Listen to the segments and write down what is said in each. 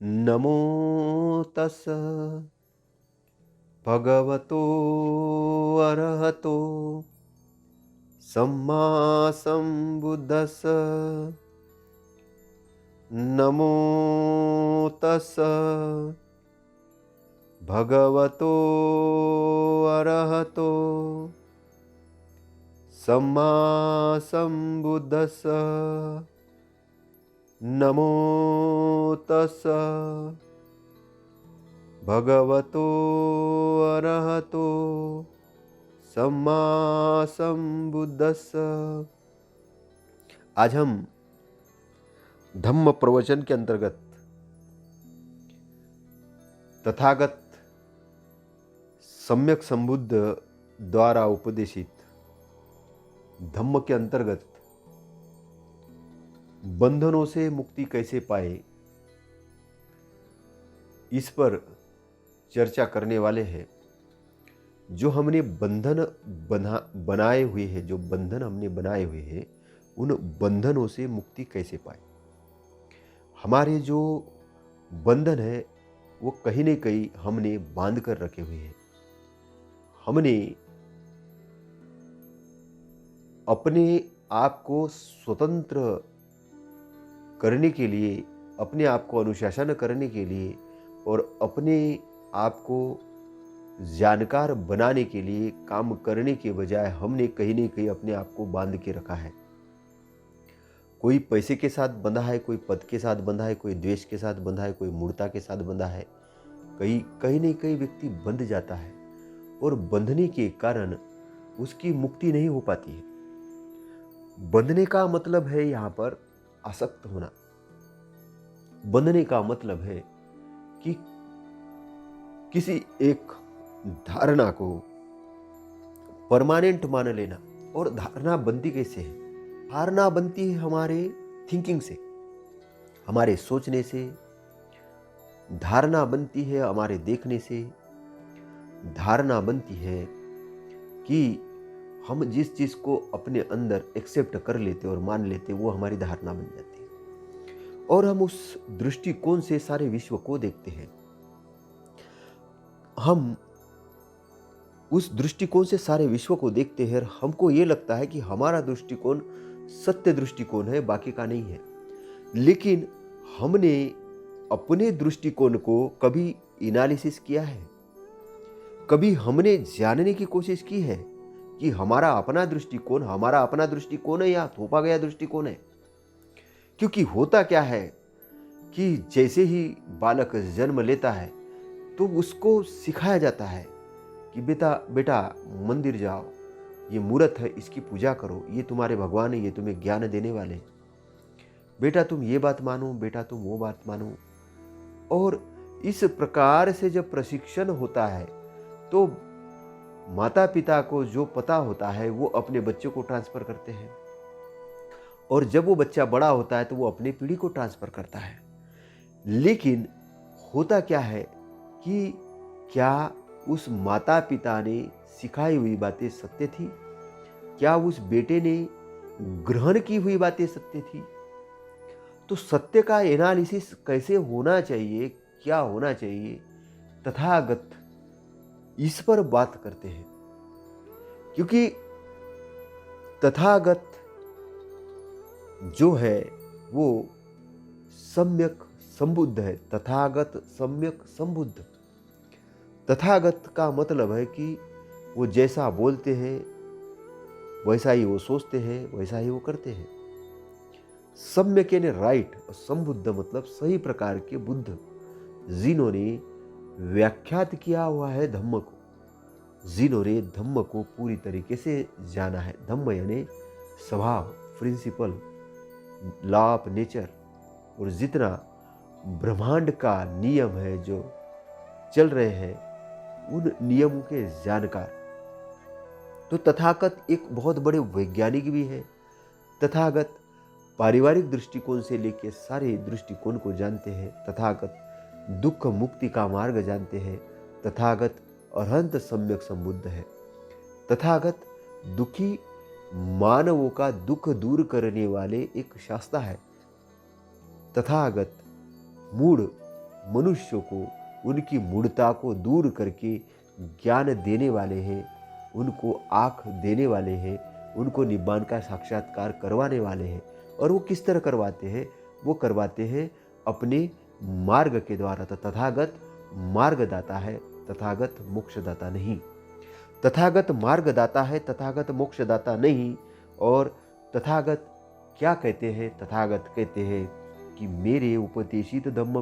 नमो तस् भगवतो अरहतो सम्मा सम्बुद्धस्स। नमो तस् भगवतो अरहतो सम्मा सम्बुद्धस्स। नमो तस् भगवतो अरहतो सम्मा सम्बुद्धस्स। आज हम धम्म प्रवचन के अंतर्गत तथागत सम्यक संबुद्ध द्वारा उपदेशित धम्म के अंतर्गत बंधनों से मुक्ति कैसे पाए, इस पर चर्चा करने वाले हैं। जो हमने बंधन बनाए हुए हैं, जो बंधन हमने बनाए हुए हैं, उन बंधनों से मुक्ति कैसे पाए। हमारे जो बंधन है वो कहीं न कहीं हमने बांध कर रखे हुए हैं। हमने अपने आप को स्वतंत्र करने के लिए, अपने आप को अनुशासन करने के लिए और अपने आप को जानकार बनाने के लिए काम करने के बजाय हमने कहीं न कहीं अपने आप को बांध के रखा है। कोई पैसे के साथ बंधा है, कोई पद के साथ बंधा है, कोई द्वेष के साथ बंधा है, कोई मूर्खता के साथ बंधा है। कहीं न कहीं व्यक्ति बंध जाता है और बंधने के कारण उसकी मुक्ति नहीं हो पाती है। बंधने का मतलब है यहाँ पर आसक्त होना। बंधने का मतलब है कि किसी एक धारणा को परमानेंट मान लेना। और धारणा बनती कैसे है? धारणा बनती है हमारे थिंकिंग से, हमारे सोचने से। धारणा बनती है हमारे देखने से। धारणा बनती है कि हम जिस चीज़ को अपने अंदर एक्सेप्ट कर लेते और मान लेते, वो हमारी धारणा बन जाती है और हम उस दृष्टिकोण से सारे विश्व को देखते हैं। हम उस दृष्टिकोण से सारे विश्व को देखते हैं और हमको ये लगता है कि हमारा दृष्टिकोण सत्य दृष्टिकोण है, बाकी का नहीं है। लेकिन हमने अपने दृष्टिकोण को कभी एनालिसिस किया है? कभी हमने जानने की कोशिश की है कि हमारा अपना दृष्टिकोण है या थोपा गया दृष्टिकोण है? क्योंकि होता क्या है कि जैसे ही बालक जन्म लेता है तो उसको सिखाया जाता है कि बेटा मंदिर जाओ, ये मूर्त है, इसकी पूजा करो, ये तुम्हारे भगवान है, ये तुम्हें ज्ञान देने वाले हैं। बेटा तुम ये बात मानो, बेटा तुम वो बात मानो। और इस प्रकार से जब प्रशिक्षण होता है तो माता पिता को जो पता होता है वो अपने बच्चों को ट्रांसफर करते हैं और जब वो बच्चा बड़ा होता है तो वो अपनी पीढ़ी को ट्रांसफर करता है। लेकिन होता क्या है कि क्या उस माता पिता ने सिखाई हुई बातें सत्य थी? क्या उस बेटे ने ग्रहण की हुई बातें सत्य थी? तो सत्य का एनालिसिस कैसे होना चाहिए, क्या होना चाहिए, तथागत इस पर बात करते हैं। क्योंकि तथागत जो है वो सम्यक संबुद्ध है। तथागत सम्यक संबुद्ध। तथागत का मतलब है कि वो जैसा बोलते हैं वैसा ही वो सोचते हैं, वैसा ही वो करते हैं। सम्यक यानी राइट और संबुद्ध मतलब सही प्रकार के बुद्ध, जिन्होंने व्याख्यात किया हुआ है धम्म को, जिन्होंने धम्म को पूरी तरीके से जाना है। धम्म यानी स्वभाव, प्रिंसिपल, लॉ ऑफ नेचर और जितना ब्रह्मांड का नियम है जो चल रहे हैं उन नियमों के जानकार। तो तथागत एक बहुत बड़े वैज्ञानिक भी है। तथागत पारिवारिक दृष्टिकोण से लेकर सारे दृष्टिकोण को जानते हैं। तथागत दुख मुक्ति का मार्ग जानते हैं। तथागत अरहंत सम्यक संबुद्ध है। तथागत दुखी मानवों का दुख दूर करने वाले एक शास्ता है। तथागत मूड मनुष्य को उनकी मूढ़ता को दूर करके ज्ञान देने वाले हैं, उनको आँख देने वाले हैं, उनको निब्बान का साक्षात्कार करवाने वाले हैं। और वो किस तरह करवाते हैं? वो करवाते हैं अपने मार्ग के द्वारा। तो तथागत मार्गदाता है, तथागत मोक्षदाता नहीं। तथागत मार्गदाता है, तथागत मोक्षदाता नहीं। और तथागत क्या कहते हैं? तथागत कहते हैं कि मेरे उपदेशित धम्म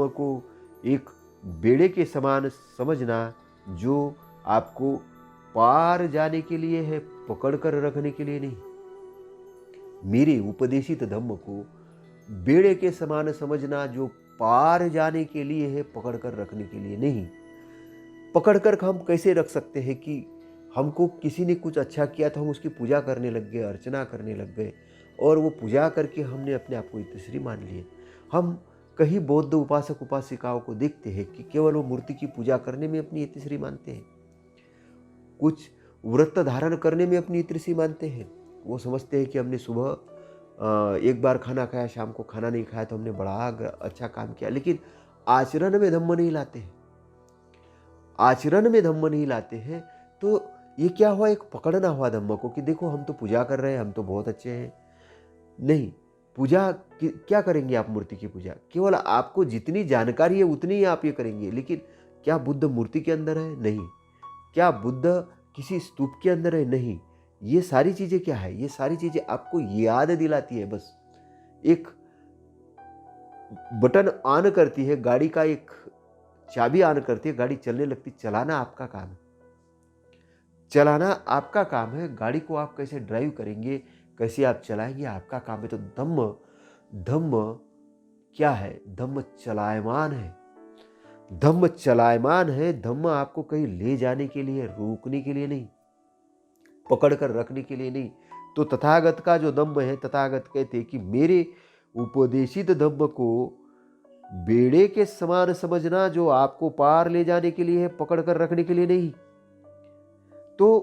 को एक बेड़े के समान समझना, जो आपको पार जाने के लिए है, पकड़ कर रखने के लिए नहीं। मेरे उपदेशित धम्म को बेड़े के समान समझना, जो पार जाने के लिए है, पकड़ कर रखने के लिए नहीं। पकड़ कर हम कैसे रख सकते हैं कि हमको किसी ने कुछ अच्छा किया तो हम उसकी पूजा करने लग गए, अर्चना करने लग गए, और वो पूजा करके हमने अपने आप को इतश्री मान लिए। हम कहीं बौद्ध उपासक उपासिकाओं को देखते हैं कि केवल वो मूर्ति की पूजा करने में अपनी इतश्री मानते हैं, कुछ व्रत धारण करने में अपनी इतश्री मानते हैं। वो समझते हैं कि हमने सुबह एक बार खाना खाया, शाम को खाना नहीं खाया तो हमने बड़ा अच्छा काम किया, लेकिन आचरण में धम्म नहीं लाते हैं। आचरण में धम्म नहीं लाते हैं तो ये क्या हुआ? एक पकड़ना हुआ धम्म को कि देखो हम तो पूजा कर रहे हैं, हम तो बहुत अच्छे हैं। नहीं, पूजा क्या करेंगे आप? मूर्ति की पूजा केवल आपको जितनी जानकारी है उतनी ही आप ये करेंगे, लेकिन क्या बुद्ध मूर्ति के अंदर है? नहीं। क्या बुद्ध किसी स्तूप के अंदर है? नहीं। ये सारी चीज़ें क्या है? ये सारी चीज़ें आपको याद दिलाती है। बस एक बटन ऑन करती है, गाड़ी का एक चाबी ऑन करती है, गाड़ी चलने लगती। चलाना आपका काम है, चलाना आपका काम है। गाड़ी को आप कैसे ड्राइव करेंगे, कैसे आप चलाएंगे, आपका काम है। तो धम्म क्या है? धम्म चलायमान है। धम्म चलायमान है। धम्म आपको कहीं ले जाने के लिए, रोकने के लिए नहीं, पकड़ कर रखने के लिए नहीं। तो तथागत का जो धम्म है, तथागत कहते हैं कि मेरे उपदेशित धम्म को बेड़े के समान समझना, जो आपको पार ले जाने के लिए है, पकड़ कर रखने के लिए नहीं। तो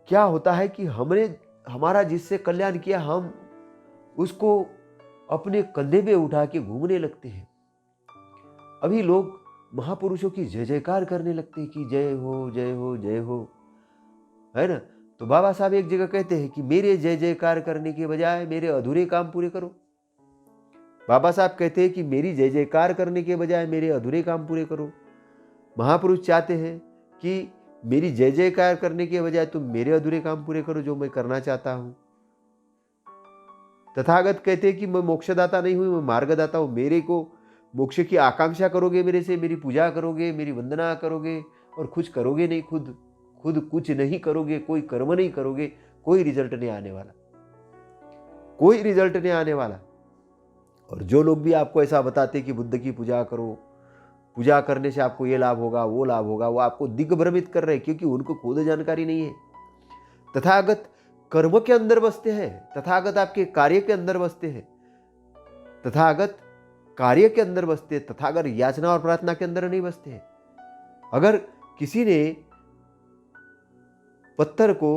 क्या होता है कि हमने हमारा जिससे कल्याण किया, हम उसको अपने कंधे पे उठा के घूमने लगते हैं। अभी लोग महापुरुषों की जय जयकार करने लगते हैं कि जय हो, जय हो, जय हो, है ना। तो बाबा साहब एक जगह कहते हैं कि मेरे जय जयकार करने के बजाय मेरे अधूरे काम पूरे करो। बाबा साहब कहते हैं कि मेरी जय जयकार करने के बजाय मेरे अधूरे काम पूरे करो। महापुरुष चाहते हैं कि मेरी जय जयकार करने के बजाय तुम मेरे अधूरे काम पूरे करो, जो मैं करना चाहता हूं। तथागत कहते हैं कि मैं मोक्षदाता नहीं हूं, मैं मार्गदाता हूं। मेरे को मोक्ष की आकांक्षा करोगे मेरे से, मेरी पूजा करोगे, मेरी वंदना करोगे, और कुछ करोगे नहीं, खुद कुछ नहीं करोगे, कोई कर्म नहीं करोगे, कोई रिजल्ट नहीं आने वाला, कोई रिजल्ट नहीं आने वाला। और जो लोग भी आपको ऐसा बताते कि बुद्ध की पूजा करो, पूजा करने से आपको ये लाभ होगा, वो लाभ होगा, वो आपको दिग्भ्रमित कर रहे हैं, क्योंकि उनको खुद जानकारी नहीं है। तथागत कर्म के अंदर बसते हैं, तथागत आपके कार्य के अंदर बसते हैं, तथागत कार्य के अंदर बसते हैं, तथागत याचना और प्रार्थना के अंदर नहीं बसते हैं। अगर किसी ने पत्थर को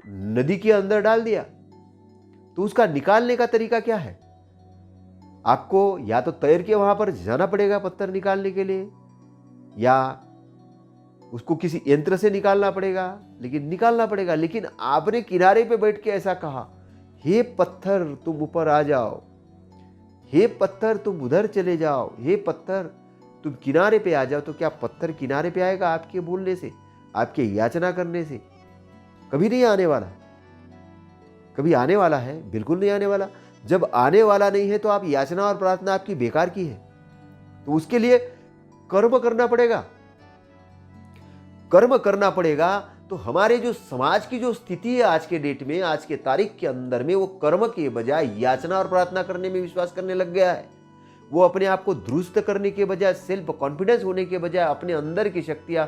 नदी के अंदर डाल दिया तो उसका निकालने का तरीका क्या है? आपको या तो तैर के वहां पर जाना पड़ेगा पत्थर निकालने के लिए, या उसको किसी यंत्र से निकालना पड़ेगा, लेकिन निकालना पड़ेगा। लेकिन आपने किनारे पे बैठ के ऐसा कहा, हे पत्थर तुम ऊपर आ जाओ, हे पत्थर तुम उधर चले जाओ, हे पत्थर तुम किनारे पे आ जाओ। तो क्या पत्थर किनारे पे आएगा आपके बोलने से, आपके याचना करने से? कभी नहीं आने वाला। कभी आने वाला है? बिल्कुल नहीं आने वाला। जब आने वाला नहीं है तो आप याचना और प्रार्थना आपकी बेकार की है। तो उसके लिए कर्म करना पड़ेगा, कर्म करना पड़ेगा। तो हमारे जो समाज की जो स्थिति है आज के डेट में, आज के तारीख के अंदर में, वो कर्म के बजाय याचना और प्रार्थना करने में विश्वास करने लग गया है। वो अपने आप को दुरुस्त करने के बजाय, सेल्फ कॉन्फिडेंस होने के बजाय, अपने अंदर की शक्तियां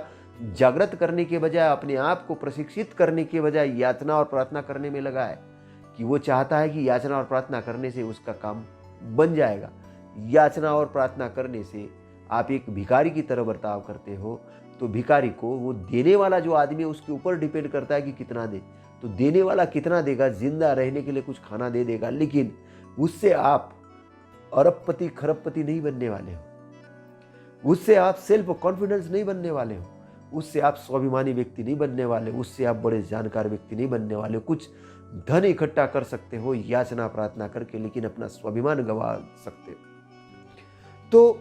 जागृत करने के बजाय, अपने आप को प्रशिक्षित करने के बजाय याचना और प्रार्थना करने में लगा है। कि वो चाहता है कि याचना और प्रार्थना करने से उसका काम बन जाएगा। याचना और प्रार्थना करने से आप एक भिखारी की तरह बर्ताव करते हो, तो भिखारी को वो देने वाला जो आदमी है उसके ऊपर डिपेंड करता है कि कितना दे। तो देने वाला कितना देगा, जिंदा रहने के लिए कुछ खाना दे देगा, लेकिन उससे आप अरबपति खरबपति नहीं बनने वाले हो, उससे आप सेल्फ कॉन्फिडेंस नहीं बनने वाले हो, उससे आप स्वाभिमानी व्यक्ति नहीं बनने वाले, उससे आप बड़े जानकार व्यक्ति नहीं बनने वाले। कुछ धन इकट्ठा कर सकते हो याचना प्रार्थना करके, लेकिन अपना स्वाभिमान गंवा सकते हो। तो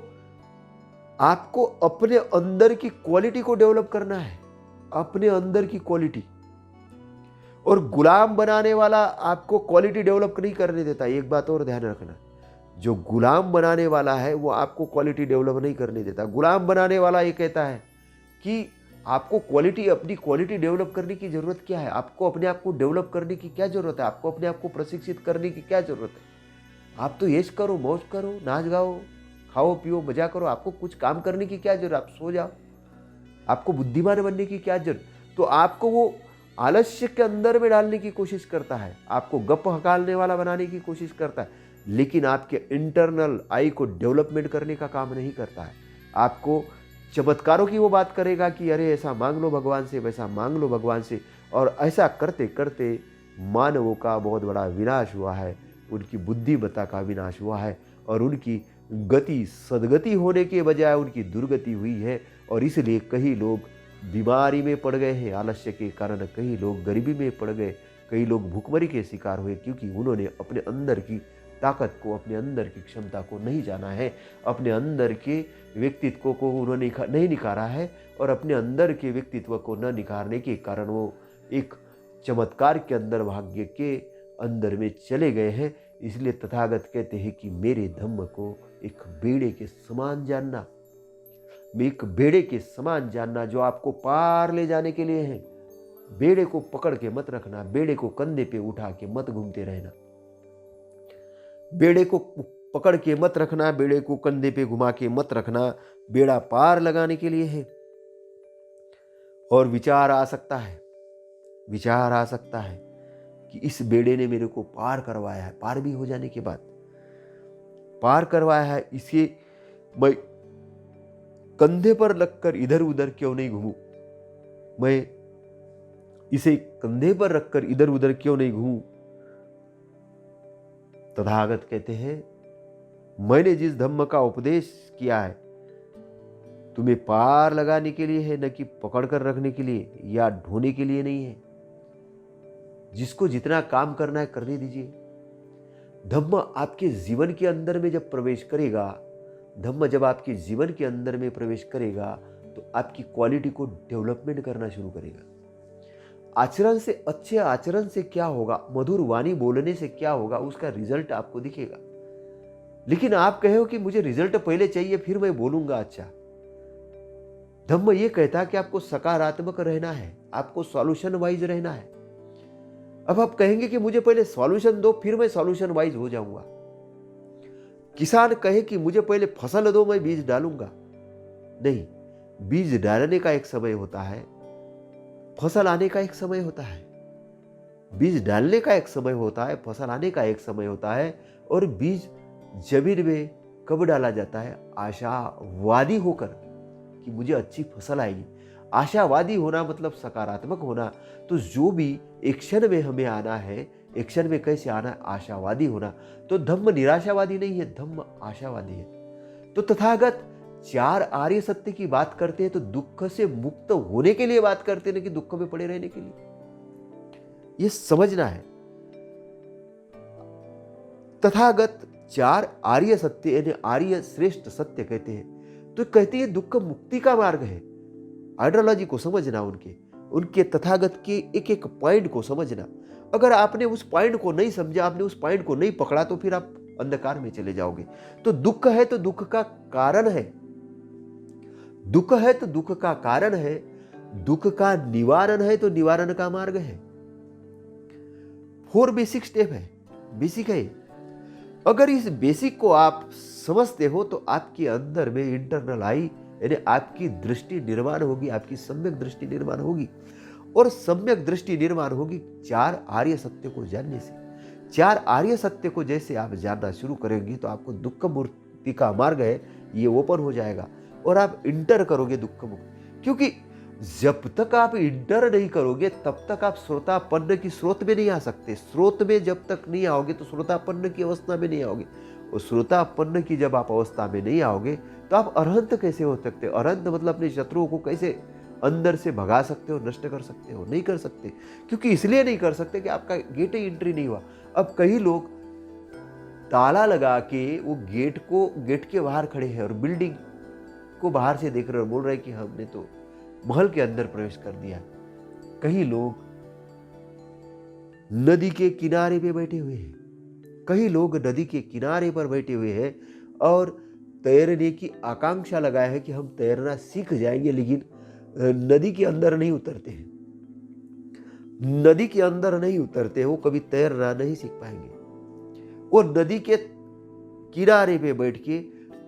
आपको अपने अंदर की क्वालिटी को डेवलप करना है, अपने अंदर की क्वालिटी। और गुलाम बनाने वाला आपको क्वालिटी डेवलप नहीं करने देता। एक बात और ध्यान रखना, जो गुलाम बनाने वाला है वो आपको क्वालिटी डेवलप नहीं करने देता। गुलाम बनाने वाला ये कहता है कि आपको अपनी क्वालिटी डेवलप करने की जरूरत क्या है, आपको अपने आप को डेवलप करने की क्या जरूरत है, आपको अपने आप को प्रशिक्षित करने की क्या जरूरत है। आप तो ऐश करो, मौज करो, नाच गाओ, खाओ पियो, मजा करो, आपको कुछ काम करने की क्या जरूरत, आप सो जाओ। आपको बुद्धिमान बनने की क्या जरूरत। तो आपको वो आलस्य के अंदर में डालने की कोशिश करता है, आपको गप हकालने वाला बनाने की कोशिश करता है, लेकिन आपके इंटरनल आई को डेवलपमेंट करने का काम नहीं करता है। आपको चमत्कारों की वो बात करेगा कि अरे ऐसा मांग लो भगवान से, वैसा मांग लो भगवान से, और ऐसा करते करते मानवों का बहुत बड़ा विनाश हुआ है, उनकी बुद्धिमत्ता का विनाश हुआ है, और उनकी गति सदगति होने के बजाय उनकी दुर्गति हुई है। और इसलिए कई लोग बीमारी में पड़ गए हैं आलस्य के कारण, कई लोग गरीबी में पड़ गए, कई लोग भूखमरी के शिकार हुए, क्योंकि उन्होंने अपने अंदर की ताकत को, अपने अंदर की क्षमता को नहीं जाना है, अपने अंदर के व्यक्तित्व को उन्होंने नहीं निखारा है, और अपने अंदर के व्यक्तित्व को न निखारने के कारण वो एक चमत्कार के अंदर, भाग्य के अंदर में चले गए हैं। इसलिए तथागत कहते हैं कि मेरे धम्म को एक बेड़े के समान जानना, एक बेड़े के समान जानना जो आपको पार ले जाने के लिए है। बेड़े को पकड़ के मत रखना, बेड़े को कंधे पे उठा के मत घूमते रहना, बेड़े को पकड़ के मत रखना, बेड़े को कंधे पे घुमा के मत रखना। बेड़ा पार लगाने के लिए है। और विचार आ सकता है, विचार आ सकता है कि इस बेड़े ने मेरे को पार करवाया है, पार भी हो जाने के बाद पार करवाया है, इसे मैं कंधे पर लगकर इधर उधर क्यों नहीं घूमूं, मैं इसे कंधे पर रखकर इधर उधर क्यों नहीं घूमूं। तथागत कहते हैं मैंने जिस धम्म का उपदेश किया है तुम्हें पार लगाने के लिए है, न कि पकड़ कर रखने के लिए या ढोने के लिए नहीं है। जिसको जितना काम करना है करने दीजिए। धम्म आपके जीवन के अंदर में जब प्रवेश करेगा, धम्म जब आपके जीवन के अंदर में प्रवेश करेगा तो आपकी क्वालिटी को डेवलपमेंट करना शुरू करेगा। आचरण से, अच्छे आचरण से क्या होगा, मधुर वाणी बोलने से क्या होगा, उसका रिजल्ट आपको दिखेगा। लेकिन आप कहो कि मुझे रिजल्ट पहले चाहिए फिर मैं बोलूंगा अच्छा। धम्म ये कहता है कि आपको सकारात्मक रहना है, आपको सॉल्यूशन वाइज रहना है। अब आप कहेंगे कि मुझे पहले सॉल्यूशन दो फिर मैं सॉल्यूशन वाइज हो जाऊंगा। किसान कहे कि मुझे पहले फसल दो मैं बीज डालूंगा, नहीं, बीज डालने का एक समय होता है, फसल आने का एक समय होता है। बीज डालने का एक समय होता है, फसल आने का एक समय होता है। और बीज जमीन में कब डाला जाता है, आशावादी होकर कि मुझे अच्छी फसल आएगी। आशावादी होना मतलब सकारात्मक होना। तो जो भी एक्शन में हमें आना है, एक्शन में कैसे आना है, आशावादी होना। तो धम्म निराशावादी नहीं है, धम्म आशावादी है। तो तथागत चार आर्य सत्य की बात करते हैं तो दुख से मुक्त होने के लिए बात करते हैं, कि दुख में पड़े रहने के लिए। यह समझना है। तथागत चार आर्य सत्य यानी आर्य श्रेष्ठ सत्य कहते हैं। तो कहते हैं दुख मुक्ति का मार्ग है। आइडियोलॉजी को समझना, उनके तथागत के एक एक पॉइंट को समझना। अगर आपने उस पॉइंट को नहीं समझा, आपने उस पॉइंट को नहीं पकड़ा, तो फिर आप अंधकार में चले जाओगे। तो दुख है तो दुख का कारण है, दुख है तो दुख का कारण है, दुख का निवारण है तो निवारण का मार्ग है। 4 बेसिक स्टेप है, बेसिक है। अगर इस बेसिक को आप समझते हो तो आपके अंदर में इंटरनल आई यानी आपकी दृष्टि निर्माण होगी, आपकी सम्यक दृष्टि निर्माण होगी। और सम्यक दृष्टि निर्माण होगी चार आर्य सत्य को जानने से। चार आर्य सत्य को जैसे आप जानना शुरू करेंगे तो आपको दुख मुक्ति का मार्ग है ये ओपन हो जाएगा और आप इंटर करोगे दुख मुक्ति। क्योंकि जब तक आप इंटर नहीं करोगे तब तक आप श्रोतापन्न की स्रोत में नहीं आ सकते। स्रोत में जब तक नहीं आओगे तो श्रोतापन्न की अवस्था में नहीं आओगे। और श्रोतापन्न की जब आप अवस्था में नहीं आओगे तो आप अरहंत कैसे हो सकते हो? अरहंत मतलब अपने शत्रुओं को कैसे अंदर से भगा सकते हो, नष्ट कर सकते हो? नहीं कर सकते, क्योंकि इसलिए नहीं कर सकते कि आपका गेट ही एंट्री नहीं हुआ। अब कई लोग ताला लगा के वो गेट के बाहर खड़े हैं और बिल्डिंग को बाहर से देख रहे और बोल रहे हैं कि हमने तो महल के अंदर प्रवेश कर दिया। कई लोग नदी के किनारे पे बैठे हुए हैं, कई लोग नदी के किनारे पर बैठे हुए हैं और तैरने की आकांक्षा लगाया है कि हम तैरना सीख जाएंगे, लेकिन नदी के अंदर नहीं उतरते हैं। नदी के अंदर नहीं उतरते, वो कभी तैरना नहीं सीख पाएंगे। वो नदी के किनारे पे बैठ के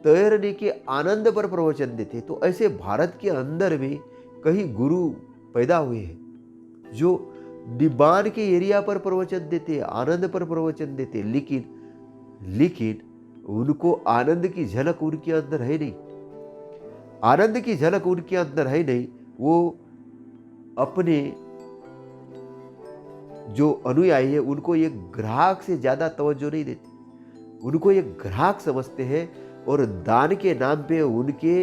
तैरने के आनंद पर प्रवचन देते। तो ऐसे भारत के अंदर में कई गुरु पैदा हुए हैं जो निबान के एरिया पर प्रवचन देते, आनंद पर प्रवचन देते, लेकिन उनको आनंद की झलक उनके अंदर है नहीं। आनंद की झलक उनके अंदर है नहीं। वो अपने जो अनुयायी है उनको एक ग्राहक से ज्यादा तवज्जो नहीं देते, उनको एक ग्राहक समझते हैं और दान के नाम पे उनके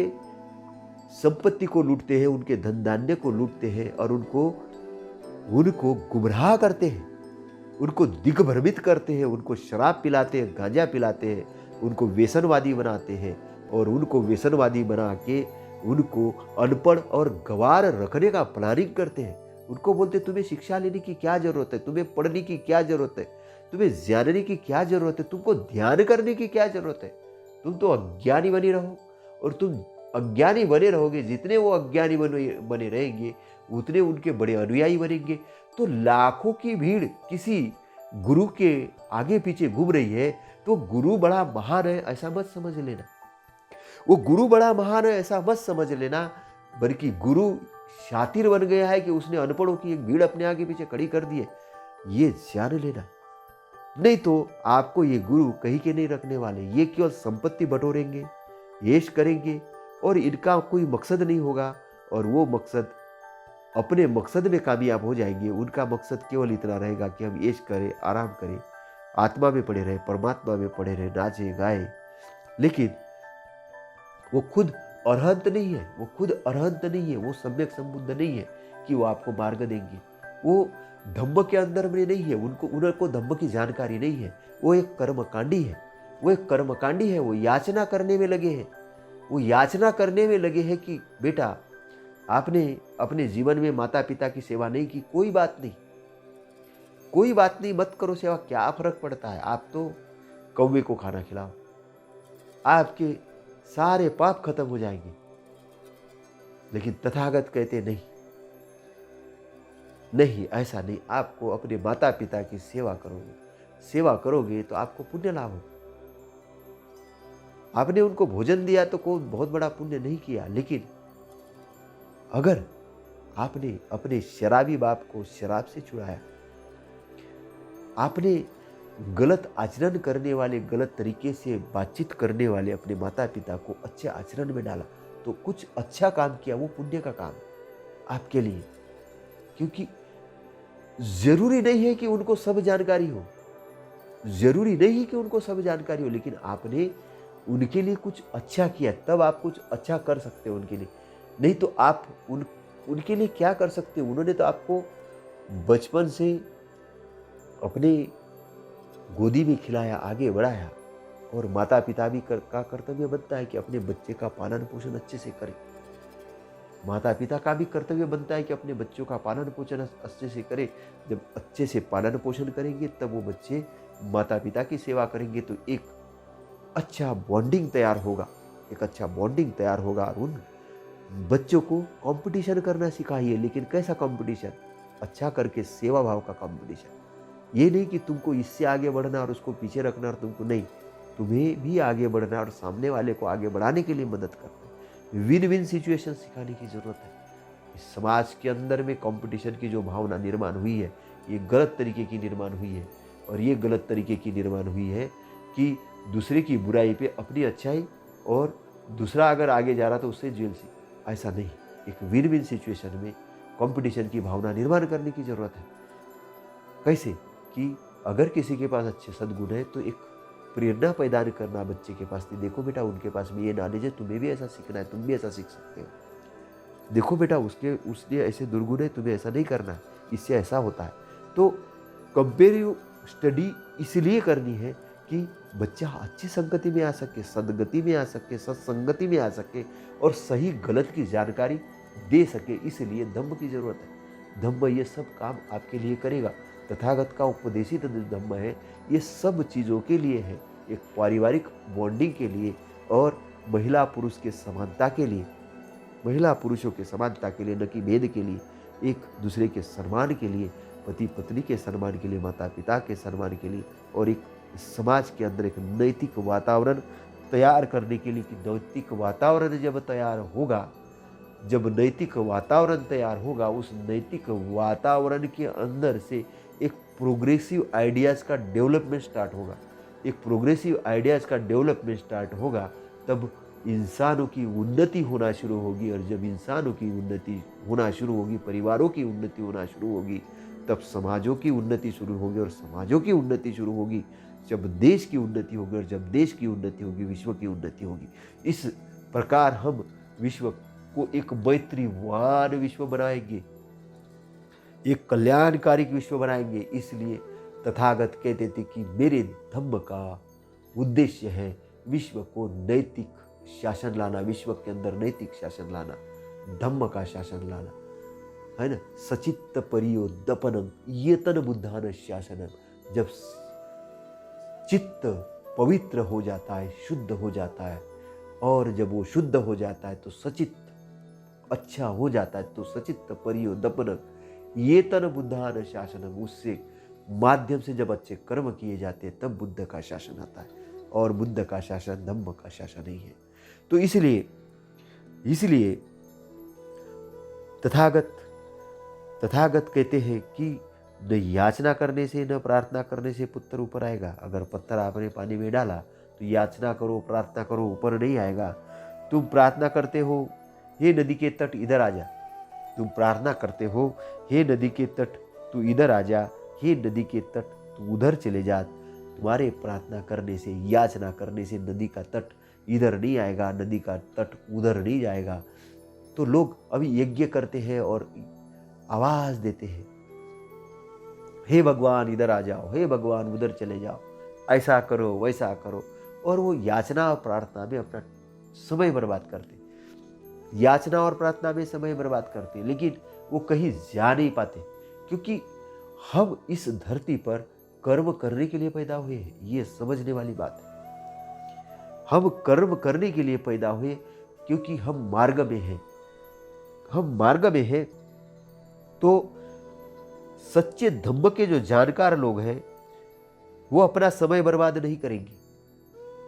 संपत्ति को लूटते हैं, उनके धन धान्य को लूटते हैं और उनको गुमराह करते हैं, उनको दिग्भ्रमित करते हैं, उनको शराब पिलाते हैं, गांजा पिलाते हैं, उनको व्यसनवादी बनाते हैं और उनको व्यसनवादी बना के उनको अनपढ़ और गंवार रखने का प्लानिंग करते हैं। उनको बोलते तुम्हें शिक्षा लेने की क्या जरूरत है, तुम्हें पढ़ने की क्या जरूरत है, तुम्हें जानने की क्या जरूरत है, तुमको ध्यान करने की क्या जरूरत है, तुम तो अज्ञानी बने रहो। और तुम अज्ञानी बने रहोगे, जितने वो अज्ञानी बने रहेंगे उतने उनके बड़े अनुयायी बनेंगे। तो लाखों की भीड़ किसी गुरु के आगे पीछे घूम रही है तो गुरु बड़ा महान है ऐसा मत समझ लेना। वो गुरु बड़ा महान है ऐसा मत समझ लेना, बल्कि गुरु शातिर बन गया है कि उसने अनपढ़ों की एक भीड़ अपने आगे पीछे खड़ी कर दी है, ये जान लेना। नहीं तो आपको ये गुरु कहीं के नहीं रखने वाले। ये केवल संपत्ति बटोरेंगे, ऐश करेंगे और इनका कोई मकसद नहीं होगा और वो मकसद अपने मकसद में कामयाब हो जाएंगे। उनका मकसद केवल इतना रहेगा कि हम ऐश करें, आराम करें, आत्मा में पड़े रहे, परमात्मा में पड़े रहे, नाचे गाए। लेकिन वो खुद अरहंत नहीं है, वो खुद अरहंत नहीं है, वो सम्यक संबुद्ध नहीं है कि वो आपको मार्ग देंगे। वो धम्म के अंदर में नहीं है, उनको धम्म की जानकारी नहीं है। वो एक कर्मकांडी है, वो एक कर्मकांडी है। वो याचना करने में लगे हैं, वो याचना करने में लगे हैं कि बेटा आपने अपने जीवन में माता पिता की सेवा नहीं की, कोई बात नहीं, कोई बात नहीं, मत करो सेवा, क्या फर्क पड़ता है, आप तो कौवे को खाना खिलाओ, आपके सारे पाप खत्म हो जाएंगे। लेकिन तथागत कहते नहीं, नहीं ऐसा नहीं, आपको अपने माता पिता की सेवा करोगे तो आपको पुण्य लाभ हो। आपने उनको भोजन दिया तो कोई बहुत बड़ा पुण्य नहीं किया, लेकिन अगर आपने अपने शराबी बाप को शराब से छुड़ाया, आपने गलत आचरण करने वाले, गलत तरीके से बातचीत करने वाले अपने माता पिता को अच्छे आचरण में डाला, तो कुछ अच्छा काम किया, वो पुण्य का काम आपके लिए। क्योंकि जरूरी नहीं है कि उनको सब जानकारी हो, जरूरी नहीं है कि उनको सब जानकारी हो, लेकिन आपने उनके लिए कुछ अच्छा किया, तब आप कुछ अच्छा कर सकते हो उनके लिए। नहीं तो आप उनके लिए क्या कर सकते हो? उन्होंने तो आपको बचपन से अपने गोदी में खिलाया, आगे बढ़ाया, और माता पिता भी का कर्तव्य बनता है कि अपने बच्चे का पालन पोषण अच्छे से करें। माता पिता का भी कर्तव्य बनता है कि अपने बच्चों का पालन पोषण अच्छे से करें। जब अच्छे से पालन पोषण करेंगे तब वो बच्चे माता पिता की सेवा करेंगे, तो एक अच्छा बॉन्डिंग तैयार होगा, एक अच्छा बॉन्डिंग तैयार होगा। और उन बच्चों को कंपटीशन करना सिखाइए, लेकिन कैसा कंपटीशन? अच्छा करके, सेवा भाव का कंपटीशन। ये नहीं कि तुमको इससे आगे बढ़ना और उसको पीछे रखना, और तुमको नहीं, तुम्हें भी आगे बढ़ना और सामने वाले को आगे बढ़ाने के लिए मदद करना। विन विन सिचुएशन सिखाने की जरूरत है। इस समाज के अंदर में कंपटीशन की जो भावना निर्माण हुई है, ये गलत तरीके की निर्माण हुई है। और ये गलत तरीके की निर्माण हुई है कि दूसरे की बुराई पे अपनी अच्छाई, और दूसरा अगर आगे जा रहा तो उससे जेल सी। ऐसा नहीं, एक विन विन सिचुएशन में कंपटीशन की भावना निर्माण करने की जरूरत है। कैसे? कि अगर किसी के पास अच्छे सद्गुण है तो एक प्रेरणा प्रदान करना बच्चे के पास थी। देखो बेटा, उनके पास भी ये नॉलेज है, तुम्हें भी ऐसा सीखना है, तुम भी ऐसा सीख सकते हो। देखो बेटा, उसने ऐसे दुर्गुण है, तुम्हें ऐसा नहीं करना है, इससे ऐसा होता है। तो कंपेरिटिव स्टडी इसलिए करनी है कि बच्चा अच्छी संगति में आ सके, सदगति में आ सके, सत्संगति में आ सके और सही गलत की जानकारी दे सके। इसलिए धम्म की जरूरत है। धम्म ये सब काम आपके लिए करेगा। तथागत का उपदेशित धम्म है, ये सब चीज़ों के लिए है। एक पारिवारिक बॉन्डिंग के लिए और महिला पुरुष के समानता के लिए, महिला पुरुषों के समानता के लिए, न कि भेद के लिए, एक दूसरे के सम्मान के लिए, पति पत्नी के सम्मान के लिए, माता पिता के सम्मान के लिए और एक समाज के अंदर एक नैतिक वातावरण तैयार करने के लिए। कि नैतिक वातावरण जब तैयार होगा, जब नैतिक वातावरण तैयार होगा, उस नैतिक वातावरण के अंदर से एक प्रोग्रेसिव आइडियाज़ का डेवलपमेंट स्टार्ट होगा। एक प्रोग्रेसिव आइडियाज़ का डेवलपमेंट स्टार्ट होगा, तब इंसानों की उन्नति होना शुरू होगी। और जब इंसानों की उन्नति होना शुरू होगी, परिवारों की उन्नति होना शुरू होगी, तब समाजों की उन्नति शुरू होगी। और समाजों की उन्नति शुरू होगी जब देश की उन्नति होगी, और जब देश की उन्नति होगी, विश्व की उन्नति होगी। इस प्रकार हम विश्व को एक मैत्रीवान विश्व बनाएंगे, एक कल्याणकारी विश्व बनाएंगे। इसलिए तथागत कहते थे कि मेरे धम्म का उद्देश्य है विश्व को नैतिक शासन लाना, विश्व के अंदर नैतिक शासन लाना, धम्म का शासन लाना, है ना। सचित्त परियोदपनम येतन बुद्धान शासनम। जब चित्त पवित्र हो जाता है, शुद्ध हो जाता है, और जब वो शुद्ध हो जाता है तो सचित्त अच्छा हो जाता है, तो सचित्त परियोदपनम येतन बुद्धान शासनम। उससे माध्यम से जब अच्छे कर्म किए जाते हैं, तब बुद्ध का शासन आता है। और बुद्ध का शासन धम्म का शासन नहीं है। तो इसलिए तथागत कहते हैं कि न याचना करने से, न प्रार्थना करने से पुत्र ऊपर आएगा। अगर पत्थर आपने पानी में डाला तो याचना करो, प्रार्थना करो, ऊपर नहीं आएगा। तुम प्रार्थना करते हो, हे नदी के तट इधर आ जा। तुम प्रार्थना करते हो, हे नदी के तट तू इधर आ जा, हे नदी के तट तू उधर चले जा। तुम्हारे प्रार्थना करने से, याचना करने से नदी का तट इधर नहीं आएगा, नदी का तट उधर नहीं जाएगा। तो लोग अभी यज्ञ करते हैं और आवाज देते हैं, हे भगवान इधर आ जाओ, हे भगवान उधर चले जाओ, ऐसा करो, वैसा करो। और वो याचना और प्रार्थना में अपना समय बर्बाद करते, याचना और प्रार्थना में समय बर्बाद करते, लेकिन वो कहीं जा नहीं पाते। क्योंकि हम इस धरती पर कर्म करने के लिए पैदा हुए हैं, ये समझने वाली बात है। हम कर्म करने के लिए पैदा हुए क्योंकि हम मार्ग में हैं। हम मार्ग में हैं तो सच्चे धम्म के जो जानकार लोग हैं वो अपना समय बर्बाद नहीं करेंगे,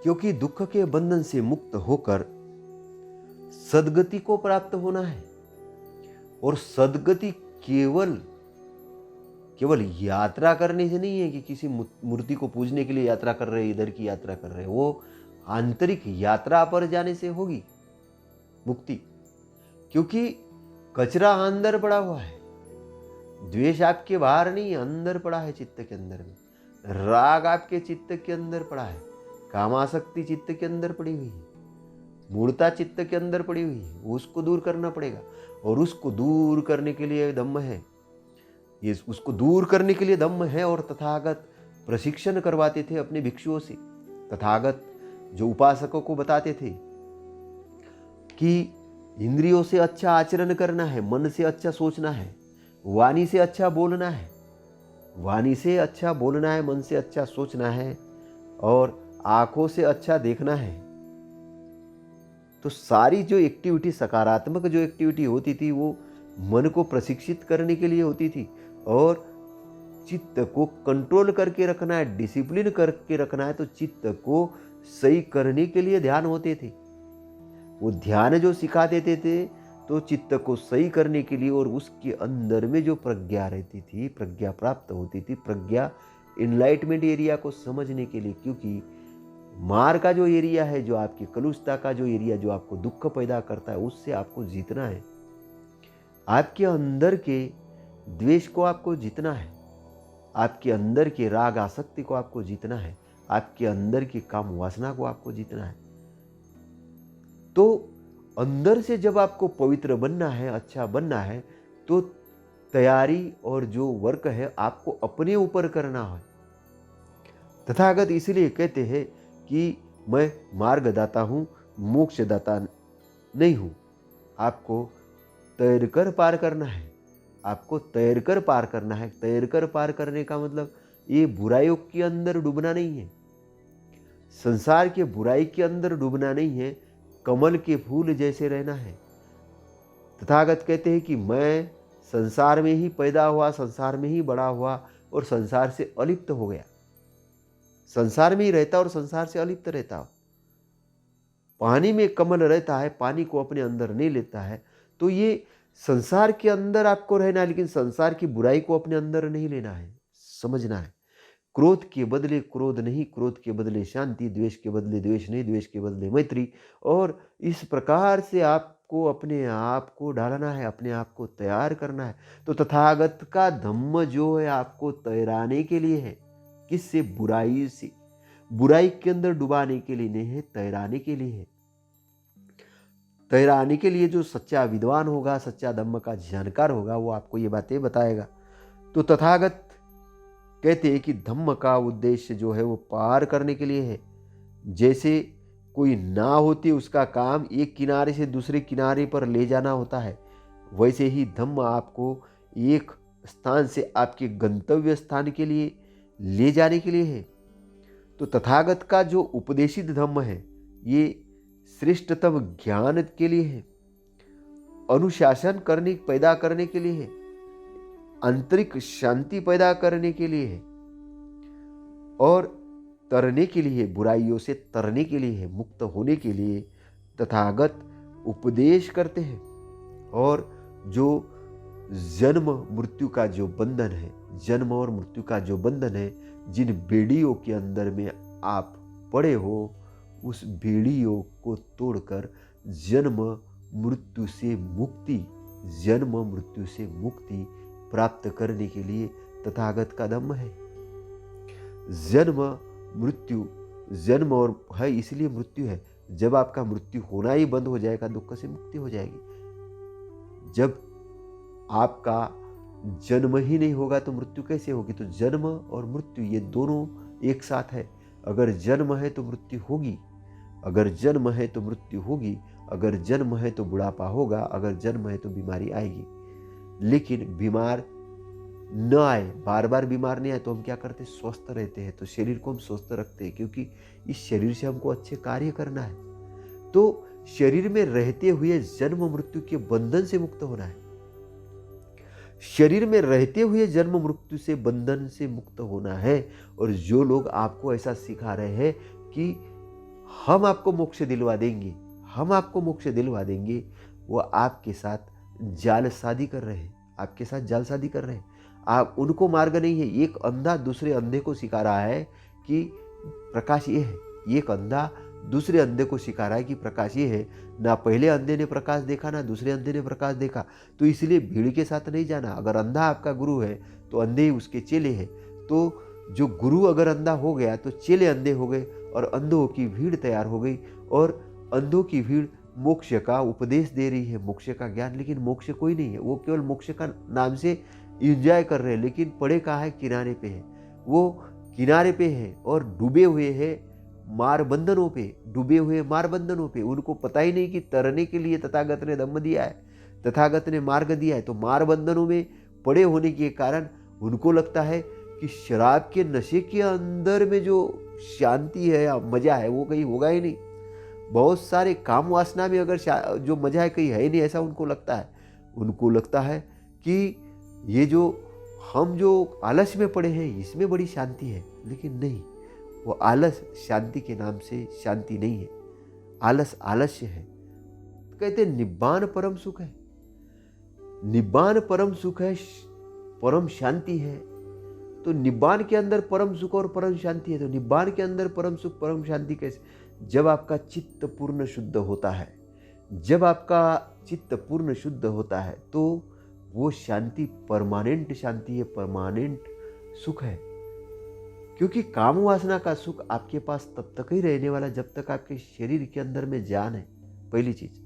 क्योंकि दुख के बंधन से मुक्त होकर सदगति को प्राप्त होना है। और सदगति केवल यात्रा करने से नहीं है कि किसी मूर्ति को पूजने के लिए यात्रा कर रहे हैं, इधर की यात्रा कर रहे हैं। वो आंतरिक यात्रा पर जाने से होगी मुक्ति। क्योंकि कचरा अंदर पड़ा हुआ है, द्वेष आपके बाहर नहीं, अंदर पड़ा है चित्त के अंदर में। राग आपके चित्त के अंदर पड़ा है, कामासक्ति चित्त के अंदर पड़ी हुई है, मूर्ता चित्त के अंदर पड़ी हुई है। उसको दूर करना पड़ेगा। और उसको दूर करने के लिए धम्म है, ये उसको दूर करने के लिए धम्म है। और तथागत प्रशिक्षण करवाते थे अपने भिक्षुओं से। तथागत जो उपासकों को बताते थे कि इंद्रियों से अच्छा आचरण करना है, मन से अच्छा सोचना है, वाणी से अच्छा बोलना है, वाणी से अच्छा बोलना है, मन से अच्छा सोचना है, और आंखों से अच्छा देखना है। तो सारी जो एक्टिविटी, सकारात्मक जो एक्टिविटी होती थी, वो मन को प्रशिक्षित करने के लिए होती थी। और चित्त को कंट्रोल करके रखना है, डिसिप्लिन करके रखना है, तो चित्त को सही करने के लिए ध्यान होते थे। वो ध्यान जो सिखा देते थे तो चित्त को सही करने के लिए, और उसके अंदर में जो प्रज्ञा रहती थी, प्रज्ञा प्राप्त होती थी, प्रज्ञा इनलाइटमेंट एरिया को समझने के लिए। क्योंकि मार का जो एरिया है, जो आपकी कलुषता का जो एरिया, जो आपको दुख पैदा करता है, उससे आपको जीतना है। आपके अंदर के द्वेष को आपको जीतना है, आपके अंदर के राग आसक्ति को आपको जीतना है। आपके अंदर की काम वासना को आपको जीतना है। तो अंदर से जब आपको पवित्र बनना है, अच्छा बनना है, तो तैयारी और जो वर्क है आपको अपने ऊपर करना है। तथागत इसलिए कहते हैं कि मैं मार्गदाता हूँ, मोक्षदाता नहीं हूँ। आपको तैर कर पार करना है, आपको तैर कर पार करना है। तैर कर पार करने का मतलब ये बुराइयों के अंदर डूबना नहीं है, संसार के बुराई के अंदर डूबना नहीं है, कमल के फूल जैसे रहना है। तथागत कहते हैं कि मैं संसार में ही पैदा हुआ, संसार में ही बड़ा हुआ और संसार से अलिप्त हो गया। संसार में ही रहता और संसार से अलिप्त रहता। पानी में कमल रहता है, पानी को अपने अंदर नहीं लेता है। तो ये संसार के अंदर आपको रहना है, लेकिन संसार की बुराई को अपने अंदर नहीं लेना है, समझना है। क्रोध के बदले क्रोध नहीं, क्रोध के बदले शांति, द्वेष के बदले द्वेष नहीं, द्वेष के बदले मैत्री। और इस प्रकार से आपको अपने आप को ढालना है, अपने आप को तैयार करना है। तो तथागत का धम्म जो है आपको तैराने के लिए है। किससे? बुराई से। बुराई के अंदर डुबाने के लिए नहीं है, तैराने के लिए है। तैराने के लिए जो सच्चा विद्वान होगा, सच्चा धम्म का जानकार होगा, वो आपको ये बातें बताएगा। तो तथागत कहते हैं कि धम्म का उद्देश्य जो है वो पार करने के लिए है। जैसे कोई नाव होती है, उसका काम एक किनारे से दूसरे किनारे पर ले जाना होता है, वैसे ही धम्म आपको एक स्थान से आपके गंतव्य स्थान के लिए ले जाने के लिए है। तो तथागत का जो उपदेशित धम्म है, ये श्रेष्ठतम ज्ञान के लिए है, अनुशासन पैदा करने के लिए है, आंतरिक शांति पैदा करने के लिए है और तरने के लिए, बुराइयों से तरने के लिए है, मुक्त होने के लिए तथागत उपदेश करते हैं। और जो जन्म मृत्यु का जो बंधन है, जन्म और मृत्यु का जो बंधन है, जिन बेड़ियों के अंदर में आप पड़े हो, उस बेड़ियों को तोड़कर जन्म मृत्यु से मुक्ति, जन्म मृत्यु से मुक्ति प्राप्त करने के लिए तथागत का धम्म है। जन्म मृत्यु, जन्म और है इसलिए मृत्यु है। जब आपका मृत्यु होना ही बंद हो जाएगा, दुख से मुक्ति हो जाएगी। जब आपका जन्म ही नहीं होगा तो मृत्यु कैसे होगी? तो जन्म और मृत्यु ये दोनों एक साथ है। अगर जन्म है तो मृत्यु होगी, अगर जन्म है तो मृत्यु होगी, अगर जन्म है तो बुढ़ापा होगा, अगर जन्म है तो बीमारी आएगी। लेकिन बीमार न आए, बार बार बीमार नहीं आए तो हम क्या करते? स्वस्थ रहते हैं। तो शरीर को हम स्वस्थ रखते हैं, क्योंकि इस शरीर से हमको अच्छे कार्य करना है। तो शरीर में रहते हुए जन्म मृत्यु के बंधन से मुक्त होना है। शरीर में रहते हुए जन्म मृत्यु से बंधन से मुक्त होना है। और जो लोग आपको ऐसा सिखा रहे हैं कि हम आपको मोक्ष दिलवा देंगे, हम आपको मोक्ष दिलवा देंगे, वो आपके साथ जालसाजी कर रहे हैं, आपके साथ जालसाजी कर रहे हैं। आप उनको मार्ग नहीं है। एक अंधा दूसरे अंधे को सिखा रहा है कि प्रकाश ये है, एक अंधा दूसरे अंधे को सिखा रहा है कि प्रकाश ये है। ना पहले अंधे ने प्रकाश देखा, ना दूसरे अंधे ने प्रकाश देखा। तो इसलिए भीड़ के साथ नहीं जाना। अगर अंधा आपका गुरु है तो अंधे उसके चेले हैं। तो जो गुरु अगर अंधा हो गया तो चेले अंधे हो गए और अंधों की भीड़ तैयार हो गई। और अंधों की भीड़ मोक्ष का उपदेश दे रही है, मोक्ष का ज्ञान। लेकिन मोक्ष कोई नहीं है, वो केवल मोक्ष का नाम से एंजॉय कर रहे हैं। लेकिन पड़े कहाँ है? किनारे पे है। वो किनारे पे है और डूबे हुए हैं मार बंधनों पे, डूबे हुए मार बंधनों पे। उनको पता ही नहीं कि तरने के लिए तथागत ने धम्म दिया है, तथागत ने मार्ग दिया है। तो मार बंधनों में पड़े होने के कारण उनको लगता है कि शराब के नशे के अंदर में जो शांति है या मजा है वो कहीं होगा ही नहीं। बहुत सारे काम वासना में अगर जो मजा है कहीं है ही नहीं, ऐसा उनको लगता है। उनको लगता है कि ये जो हम जो आलस में पड़े हैं इसमें बड़ी शांति है। लेकिन नहीं, वो आलस शांति के नाम से शांति नहीं है, आलस आलस्य है। कहते निब्बान परम सुख है, निब्बान परम सुख है, परम शांति है। तो निब्बान के अंदर परम सुख और परम शांति है। तो निब्बान के अंदर परम सुख परम शांति कैसे? जब आपका चित्त पूर्ण शुद्ध होता है, जब आपका चित्त पूर्ण शुद्ध होता है तो वो शांति परमानेंट शांति है, परमानेंट सुख है। क्योंकि काम वासना का सुख आपके पास तब तक ही रहने वाला जब तक आपके शरीर के अंदर में जान है, पहली चीज।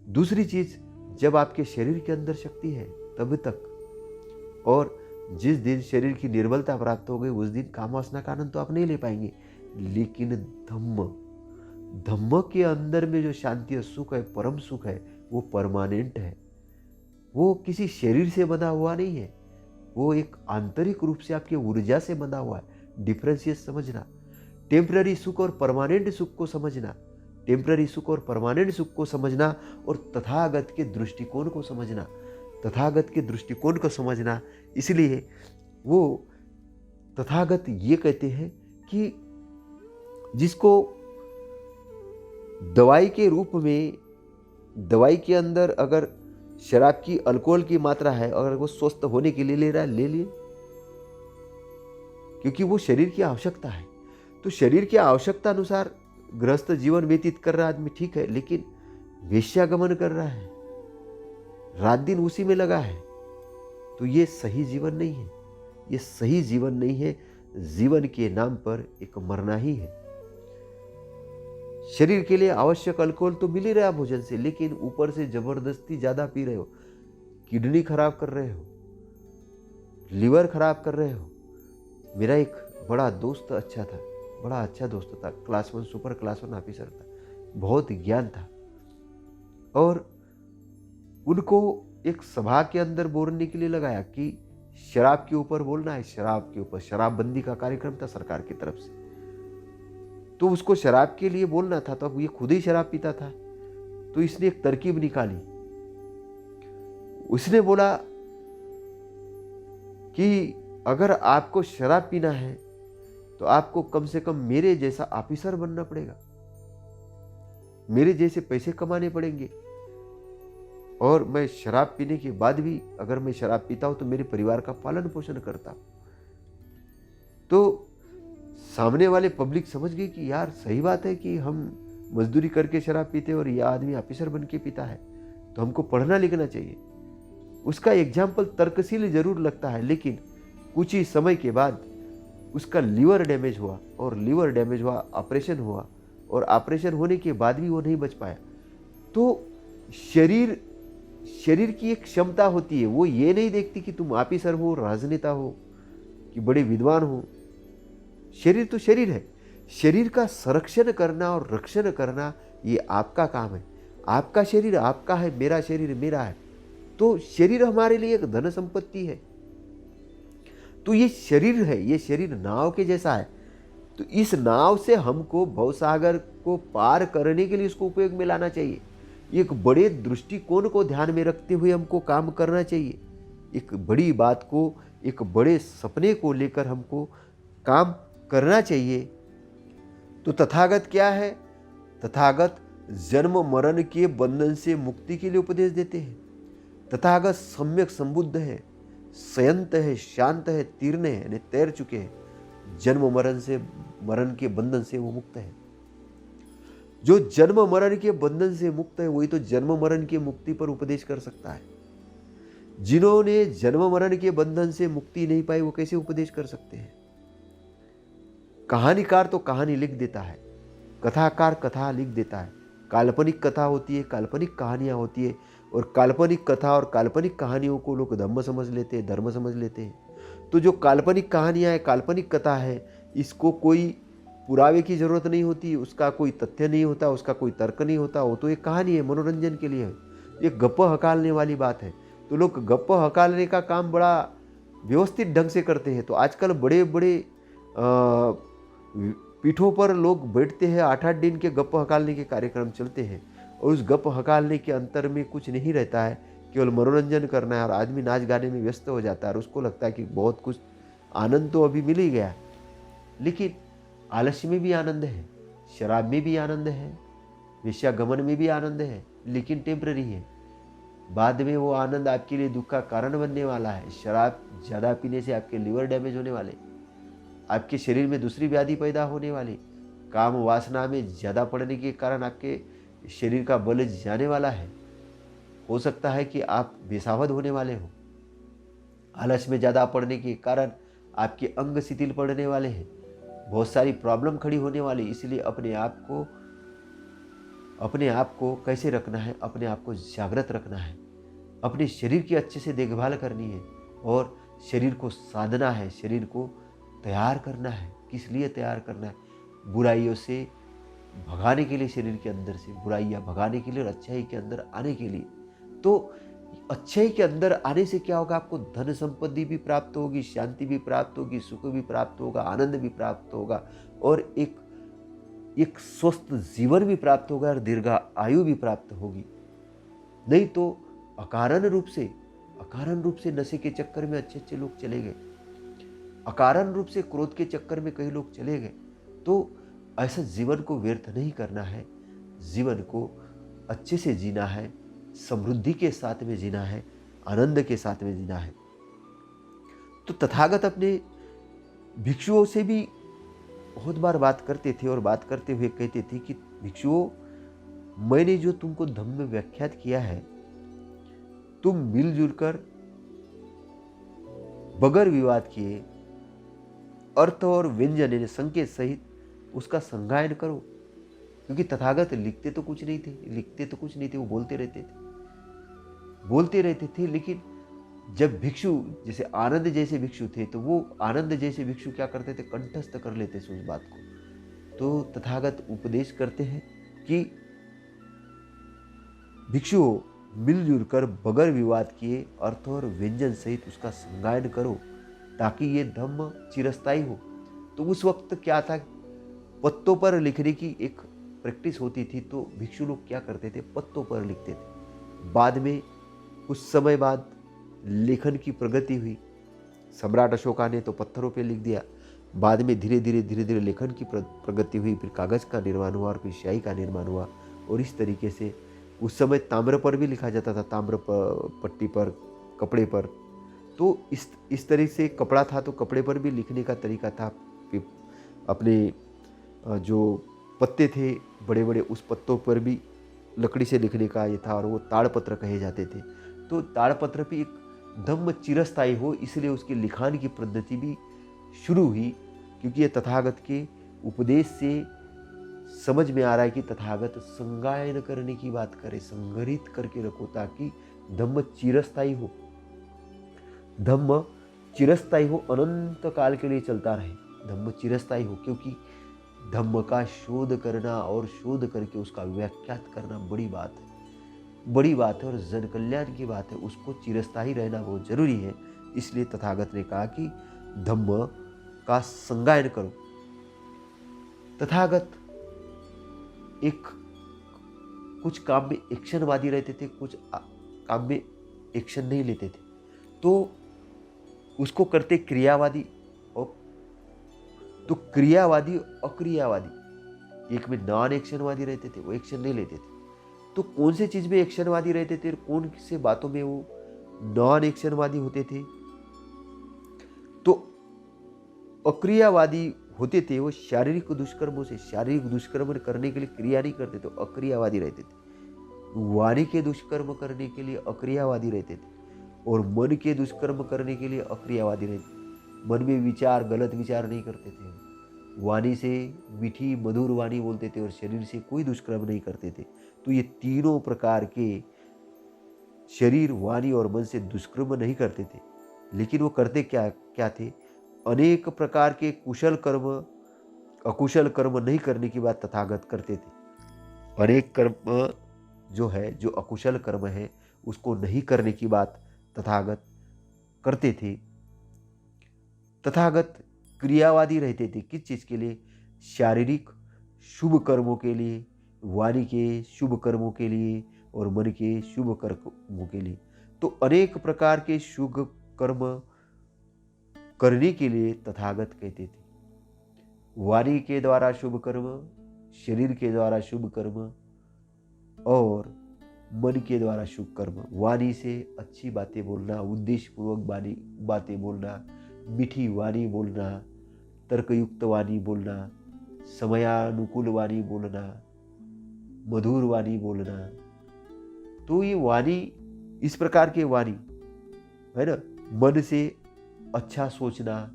दूसरी चीज, जब आपके शरीर के अंदर शक्ति है तब तक। और जिस दिन शरीर की निर्बलता प्राप्त हो गई उस दिन काम वासना का आनंद तो आप नहीं ले पाएंगे। लेकिन धम्म के अंदर में जो शांति और सुख है, परम सुख है, वो परमानेंट है। वो किसी शरीर से बंधा हुआ नहीं है, वो एक आंतरिक रूप से आपकी ऊर्जा से बंधा हुआ है। डिफरेंशिएट समझना, टेम्पररी सुख और परमानेंट सुख को समझना, टेम्पररी सुख और परमानेंट सुख को समझना, और तथागत के दृष्टिकोण को समझना, तथागत के दृष्टिकोण को समझना। इसलिए वो तथागत ये कहते हैं कि जिसको दवाई के रूप में, दवाई के अंदर अगर शराब की, अल्कोहल की मात्रा है, अगर वो स्वस्थ होने के लिए ले रहा है, ले लिए, क्योंकि वो शरीर की आवश्यकता है। तो शरीर की आवश्यकता अनुसार गृहस्थ जीवन व्यतीत कर रहा आदमी ठीक है, लेकिन वेश्यागमन कर रहा है, रात दिन उसी में लगा है, तो ये सही जीवन नहीं है। ये सही जीवन नहीं है। जीवन के नाम पर एक मरना ही है। शरीर के लिए आवश्यक अल्कोहल तो मिल ही रहा भोजन से, लेकिन ऊपर से जबरदस्ती ज्यादा पी रहे हो, किडनी खराब कर रहे हो, लिवर खराब कर रहे हो। मेरा एक बड़ा दोस्त अच्छा था, बड़ा अच्छा दोस्त था, क्लास 1 सुपर क्लास 1 ऑफिसर था, बहुत ज्ञान था। और उनको एक सभा के अंदर बोलने के लिए लगाया कि शराब के ऊपर बोलना है, शराब के ऊपर, शराबबंदी का कार्यक्रम था सरकार की तरफ से। तो उसको शराब के लिए बोलना था, तो अब ये खुद ही शराब पीता था। तो इसने एक तरकीब निकाली। उसने बोला कि अगर आपको शराब पीना है तो आपको कम से कम मेरे जैसा ऑफिसर बनना पड़ेगा, मेरे जैसे पैसे कमाने पड़ेंगे, और मैं शराब पीने के बाद भी अगर मैं शराब पीता हूं तो मेरे परिवार का पालन पोषण करता हूं। तो सामने वाले पब्लिक समझ गई कि यार सही बात है कि हम मजदूरी करके शराब पीते हैं और यह आदमी ऑफिसर बन के पीता है, तो हमको पढ़ना लिखना चाहिए। उसका एग्जाम्पल तर्कशील जरूर लगता है, लेकिन कुछ ही समय के बाद उसका लीवर डैमेज हुआ, और लीवर डैमेज हुआ, ऑपरेशन हुआ, और ऑपरेशन होने के बाद भी वो नहीं बच पाया। तो शरीर की एक क्षमता होती है, वो ये नहीं देखती कि तुम ऑफिसर हो, राजनेता हो, कि बड़े विद्वान हो। शरीर तो शरीर है। शरीर का संरक्षण करना और रक्षण करना ये आपका काम है। आपका शरीर आपका है, मेरा शरीर मेरा है। तो शरीर हमारे लिए एक धन संपत्ति है। तो ये शरीर है, ये शरीर नाव के जैसा है। तो इस नाव से हमको भवसागर को पार करने के लिए इसको उपयोग में लाना चाहिए। एक बड़े दृष्टिकोण को ध्यान में रखते हुए हमको काम करना चाहिए। एक बड़ी बात को, एक बड़े सपने को लेकर हमको काम करना चाहिए। तो तथागत क्या है? तथागत जन्म मरण के बंधन से मुक्ति के लिए उपदेश देते हैं। तथागत सम्यक संबुद्ध है, संयत है, शांत है, तीर्ण है, यानी तैर चुके हैं। जन्म मरण के बंधन से वो मुक्त है। जो जन्म मरण के बंधन से मुक्त है वही तो जन्म मरण की मुक्ति पर उपदेश कर सकता है। जिन्होंने जन्म मरण के बंधन से मुक्ति नहीं पाई वो कैसे उपदेश कर सकते हैं? कहानीकार तो कहानी लिख देता है, कथाकार कथा लिख देता है। काल्पनिक कथा होती है, काल्पनिक कहानियां होती है, और काल्पनिक कथा और काल्पनिक कहानियों को लोग धर्म समझ लेते हैं, धर्म समझ लेते हैं। तो जो काल्पनिक कहानियां है, काल्पनिक कथा है, इसको कोई पुरावे की जरूरत नहीं होती, उसका कोई तथ्य नहीं होता, उसका कोई तर्क नहीं होता। वो तो एक कहानी है, मनोरंजन के लिए है, एक गप्पा हकालने वाली बात है। तो लोग गप्पा हकालने का काम बड़ा व्यवस्थित ढंग से करते हैं। तो आजकल बड़े बड़े पीठों पर लोग बैठते हैं, 8-8 दिन के गप्पा हकालने के कार्यक्रम चलते हैं, और उस गप हकालने के अंतर में कुछ नहीं रहता है, केवल मनोरंजन करना है, और आदमी नाच गाने में व्यस्त हो जाता है, और उसको लगता है कि बहुत कुछ आनंद तो अभी मिल ही गया। लेकिन आलस्य में भी आनंद है, शराब में भी आनंद है, वेश्यागमन में भी आनंद है, लेकिन टेम्पररी है। बाद में वो आनंद आपके लिए दुख का कारण बनने वाला है। शराब ज़्यादा पीने से आपके लीवर डैमेज होने वाले, आपके शरीर में दूसरी व्याधि पैदा होने वाली, काम वासना में ज़्यादा पड़ने के कारण आपके शरीर का बल जाने वाला है। हो सकता है कि आप बेसावध होने वाले हो। आलस में ज़्यादा पड़ने के कारण आपके अंग शिथिल पड़ने वाले हैं। बहुत सारी प्रॉब्लम खड़ी होने वाली, इसलिए अपने आप को कैसे रखना है, अपने आप को जागृत रखना है, अपने शरीर की अच्छे से देखभाल करनी है और शरीर को साधना है, शरीर को तैयार करना है। किस लिए तैयार करना है? बुराइयों से भगाने के लिए, शरीर के अंदर से बुराइयां भगाने के लिए और अच्छाई के अंदर आने के लिए। तो अच्छाई के अंदर आने से क्या होगा? आपको धन संपत्ति भी प्राप्त होगी, शांति भी प्राप्त होगी, सुख भी प्राप्त होगा, आनंद भी प्राप्त होगा और एक स्वस्थ जीवन भी प्राप्त होगा और दीर्घ आयु भी प्राप्त होगी। नहीं तो अकारण रूप से नशे के चक्कर में अच्छे अच्छे लोग चले गए, अकारण रूप से क्रोध के चक्कर में कई लोग चले गए। तो ऐसा जीवन को व्यर्थ नहीं करना है, जीवन को अच्छे से जीना है, समृद्धि के साथ में जीना है, आनंद के साथ में जीना है। तो तथागत अपने भिक्षुओं से भी बहुत बार बात करते थे और बात करते हुए कहते थे कि भिक्षुओं, मैंने जो तुमको धम्म में व्याख्यात किया है, तुम मिलजुल कर बगैर विवाद किए अर्थ और व्यंजन यानी संकेत सहित उसका संगायन करो। क्योंकि तथागत लिखते तो कुछ नहीं थे, वो बोलते रहते थे। लेकिन जब भिक्षु जैसे आनंद जैसे भिक्षु थे, तो वो आनंद जैसे भिक्षु क्या करते थे? कंठस्थ कर लेते थे उस बात को। तो तथागत उपदेश करते हैं कि भिक्षुओं, मिलजुल कर बगैर विवाद किए अर्थ और व्यंजन सहित उसका संगायन करो, ताकि ये धम्म चिरस्थायी हो। तो उस वक्त क्या था? पत्तों पर लिखने की एक प्रैक्टिस होती थी। तो भिक्षु लोग क्या करते थे? पत्तों पर लिखते थे। बाद में कुछ समय बाद लेखन की प्रगति हुई। सम्राट अशोका ने तो पत्थरों पे लिख दिया, बाद में धीरे धीरे लेखन की प्रगति हुई, फिर कागज का निर्माण हुआ और फिर स्याही का निर्माण हुआ। और इस तरीके से उस समय ताम्र पर भी लिखा जाता था, ताम्र पट्टी पर, कपड़े पर। तो इस तरह से कपड़ा था तो कपड़े पर भी लिखने का तरीका था। अपने जो पत्ते थे बड़े बड़े, उस पत्तों पर भी लकड़ी से लिखने का ये था और वो ताड़पत्र कहे जाते थे। तो ताड़पत्र भी एक धम्म चिरस्थायी हो, इसलिए उसकी लिखान की पद्धति भी शुरू हुई। क्योंकि ये तथागत के उपदेश से समझ में आ रहा है कि तथागत संगायन करने की बात करे, संग्रहित करके रखो ताकि धम्म चिरस्थायी हो, धम्म चिरस्थायी हो, अनंत काल के लिए चलता रहे, धम्म चिरस्थायी हो। क्योंकि धम्म का शोध करना और शोध करके उसका व्याख्यात करना बड़ी बात है और जन कल्याण की बात है। उसको चिरस्थायी रहना बहुत जरूरी है। इसलिए तथागत ने कहा कि धम्म का संगायन करो। तथागत कुछ काम में एक्शनवादी रहते थे, कुछ काम में एक्शन नहीं लेते थे। तो उसको करते क्रियावादी और तो क्रियावादी अक्रियावादी, एक में नॉन एक्शनवादी रहते थे, वो एक्शन नहीं लेते थे। तो कौन से चीज में एक्शनवादी रहते थे और कौन से बातों में वो नॉन एक्शनवादी होते थे? तो अक्रियावादी होते थे, वो शारीरिक दुष्कर्म करने के लिए क्रिया नहीं करते, तो अक्रियावादी रहते थे। वाणी के दुष्कर्म करने के लिए अक्रियावादी रहते थे और मन के दुष्कर्म करने के लिए अक्रियावादी रहते थे। मन में गलत विचार नहीं करते थे, वाणी से मीठी मधुर वाणी बोलते थे और शरीर से कोई दुष्कर्म नहीं करते थे। तो ये तीनों प्रकार के शरीर, वाणी और मन से दुष्कर्म नहीं करते थे। लेकिन वो करते क्या थे? अनेक प्रकार के कुशल कर्म, अकुशल कर्म नहीं करने की बात तथागत करते थे। अनेक कर्म जो अकुशल कर्म है उसको नहीं करने की बात तथागत करते थे। तथागत क्रियावादी रहते थे। किस चीज के लिए? शारीरिक शुभ कर्मों के लिए, वाणी के शुभ कर्मों के लिए और मन के शुभ कर्मों के लिए। तो अनेक प्रकार के शुभ कर्म करने के लिए तथागत कहते थे। वाणी के द्वारा शुभ कर्म, शरीर के द्वारा शुभ कर्म और मन के द्वारा शुभ कर्म। वाणी से अच्छी बातें बोलना, उद्देश्यपूर्वक बातें बोलना, मीठी वाणी बोलना, तर्कयुक्त वाणी बोलना, समयानुकूल वाणी बोलना, मधुर वाणी बोलना। तो ये वाणी, इस प्रकार के वाणी है ना, मन से अच्छा सोचना,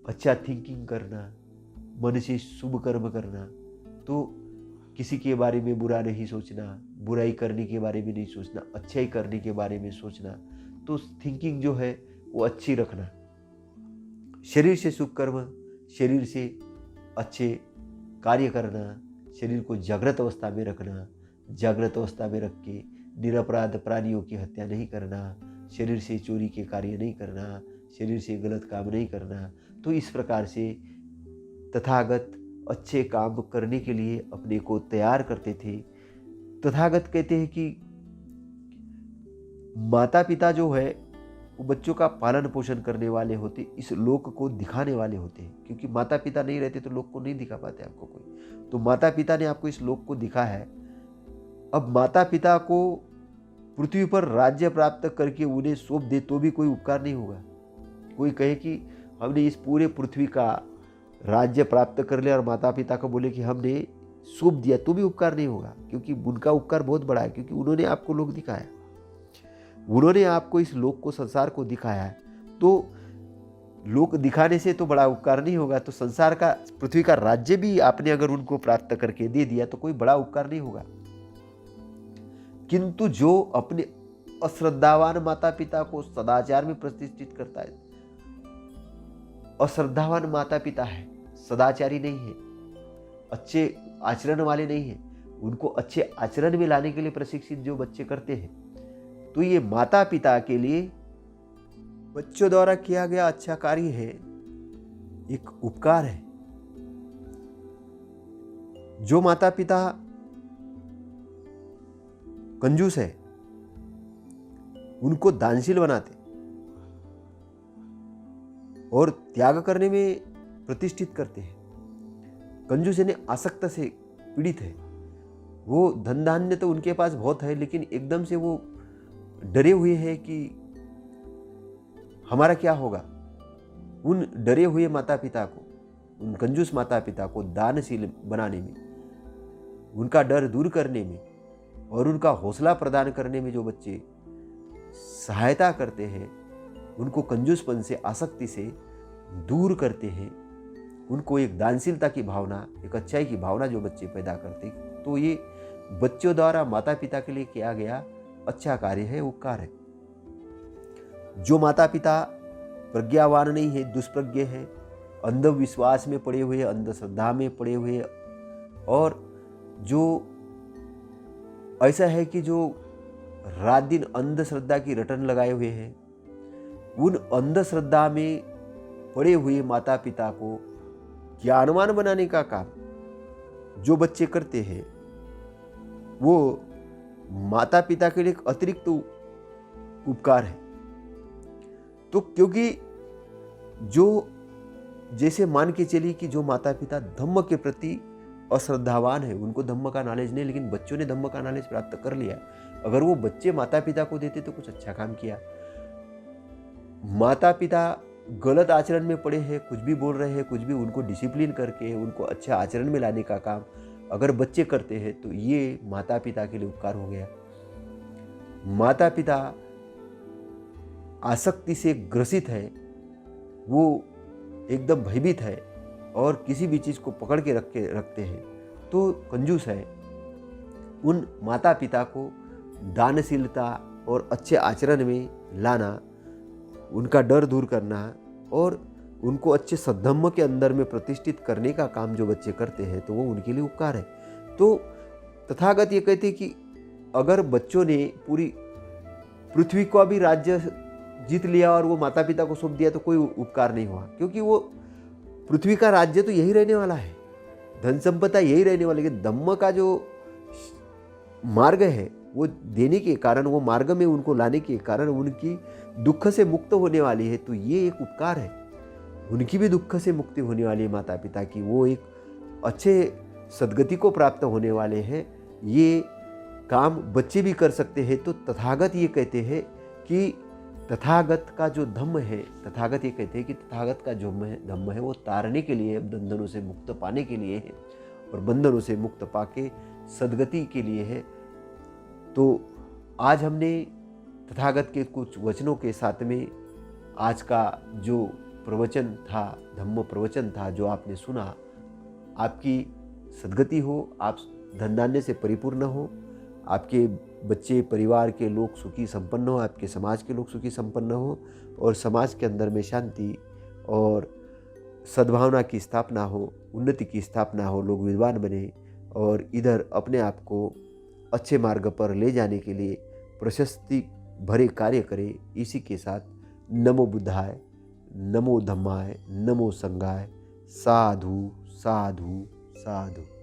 अच्छा थिंकिंग करना, मन से शुभ कर्म करना, तो किसी के बारे में बुरा नहीं सोचना, बुराई करने के बारे में नहीं सोचना, अच्छाई करने के बारे में सोचना, तो थिंकिंग जो है वो अच्छी रखना। शरीर से शुभ कर्म, शरीर से अच्छे कार्य करना, शरीर को जागृत अवस्था में रखना, जागृत अवस्था में रख के निरपराध प्राणियों की हत्या नहीं करना, शरीर से चोरी के कार्य नहीं करना, शरीर से गलत काम नहीं करना। तो इस प्रकार से तथागत अच्छे काम करने के लिए अपने को तैयार करते थे। तथागत कहते हैं कि माता पिता जो है वो बच्चों का पालन पोषण करने वाले होते, इस लोक को दिखाने वाले होते हैं, क्योंकि माता पिता नहीं रहते तो लोक को नहीं दिखा पाते आपको कोई। तो माता पिता ने आपको इस लोक को दिखा है। अब माता पिता को पृथ्वी पर राज्य प्राप्त करके उन्हें सौंप दे तो भी कोई उपकार नहीं होगा। कोई कहे कि हमने इस पूरे पृथ्वी का राज्य प्राप्त कर लिया और माता पिता को बोले कि हमने सौंप दिया तो भी उपकार नहीं होगा, क्योंकि उनका उपकार बहुत बड़ा है, क्योंकि उन्होंने आपको लोक दिखाया, उन्होंने आपको इस लोक को, संसार को दिखाया है। तो लोक दिखाने से तो बड़ा उपकार नहीं होगा, तो संसार का, पृथ्वी का राज्य भी आपने अगर उनको प्राप्त करके दे दिया तो कोई बड़ा उपकार नहीं होगा। किंतु जो अपने अश्रद्धावान माता पिता को सदाचार में प्रतिष्ठित करता है, अश्रद्धावान माता पिता है, सदाचारी नहीं है, अच्छे आचरण वाले नहीं है, उनको अच्छे आचरण में लाने के लिए प्रशिक्षित जो बच्चे करते हैं, तो ये माता पिता के लिए बच्चों द्वारा किया गया अच्छा कार्य है, एक उपकार है। जो माता पिता कंजूस है उनको दानशील बनाते और त्याग करने में प्रतिष्ठित करते हैं। कंजूस यानी आसक्त से पीड़ित है, वो धन धान्य तो उनके पास बहुत है, लेकिन एकदम से वो डरे हुए हैं कि हमारा क्या होगा। उन डरे हुए माता पिता को, उन कंजूस माता पिता को दानशील बनाने में, उनका डर दूर करने में और उनका हौसला प्रदान करने में जो बच्चे सहायता करते हैं, उनको कंजूसपन से, आसक्ति से दूर करते हैं, उनको एक दानशीलता की भावना, एक अच्छाई की भावना जो बच्चे पैदा करते, तो ये बच्चों द्वारा माता पिता के लिए किया गया अच्छा कार्य है, उपकार है। जो माता पिता प्रज्ञावान नहीं है, दुष्प्रज्ञ है, अंधविश्वास में पड़े हुए, अंधश्रद्धा में पड़े हुए, और जो ऐसा है कि जो रात दिन अंधश्रद्धा की रटन लगाए हुए हैं, उन अंधश्रद्धा में पड़े हुए माता पिता को ज्ञानवान बनाने का काम जो बच्चे करते हैं, वो माता पिता के लिए एक अतिरिक्त उपकार है। तो क्योंकि जो, जैसे मान के चलिए कि जो माता पिता धम्म के प्रति अश्रद्धावान है, उनको धम्म का नॉलेज नहीं, लेकिन बच्चों ने धम्म का नॉलेज प्राप्त कर लिया, अगर वो बच्चे माता पिता को देते तो कुछ अच्छा काम किया। माता पिता गलत आचरण में पड़े हैं, कुछ भी बोल रहे हैं, कुछ भी, उनको डिसिप्लिन करके उनको अच्छे आचरण में लाने का काम अगर बच्चे करते हैं तो ये माता पिता के लिए उपकार हो गया। माता पिता आसक्ति से ग्रसित है, वो एकदम भयभीत है और किसी भी चीज़ को पकड़ के रखते हैं, तो कंजूस है। उन माता पिता को दानशीलता और अच्छे आचरण में लाना, उनका डर दूर करना और उनको अच्छे सद्धम्म के अंदर में प्रतिष्ठित करने का काम जो बच्चे करते हैं, तो वो उनके लिए उपकार है। तो तथागत ये कहते हैं कि अगर बच्चों ने पूरी पृथ्वी का भी राज्य जीत लिया और वो माता पिता को सौंप दिया तो कोई उपकार नहीं हुआ, क्योंकि वो पृथ्वी का राज्य तो यही रहने वाला है, धन संपदा यही रहने वाली है। धम्म का जो मार्ग है वो देने के कारण, वो मार्ग में उनको लाने के कारण उनकी दुख से मुक्त होने वाली है, तो ये एक उपकार है। उनकी भी दुख से मुक्ति होने वाली है माता पिता की, वो एक अच्छे सद्गति को प्राप्त होने वाले हैं। ये काम बच्चे भी कर सकते हैं। तो तथागत ये कहते हैं कि तथागत का जो धम्म है, तथागत ये कहते हैं कि तथागत का जो धम्म है वो तारने के लिए, बंधनों से मुक्त पाने के लिए है, और बंधनों से मुक्त पाके सद्गति के लिए है। तो आज हमने तथागत के कुछ वचनों के साथ में आज का जो प्रवचन था, धम्म प्रवचन था, जो आपने सुना, आपकी सद्गति हो, आप धन धान्य से परिपूर्ण हो, आपके बच्चे परिवार के लोग सुखी संपन्न हो, आपके समाज के लोग सुखी संपन्न हो और समाज के अंदर में शांति और सद्भावना की स्थापना हो, उन्नति की स्थापना हो, लोग विद्वान बने और इधर अपने आप को अच्छे मार्ग पर ले जाने के लिए प्रशस्ति भरे कार्य करें। इसी के साथ नमो बुद्धाय, नमो धम्माय, नमो संघाय, साधु साधु साधु।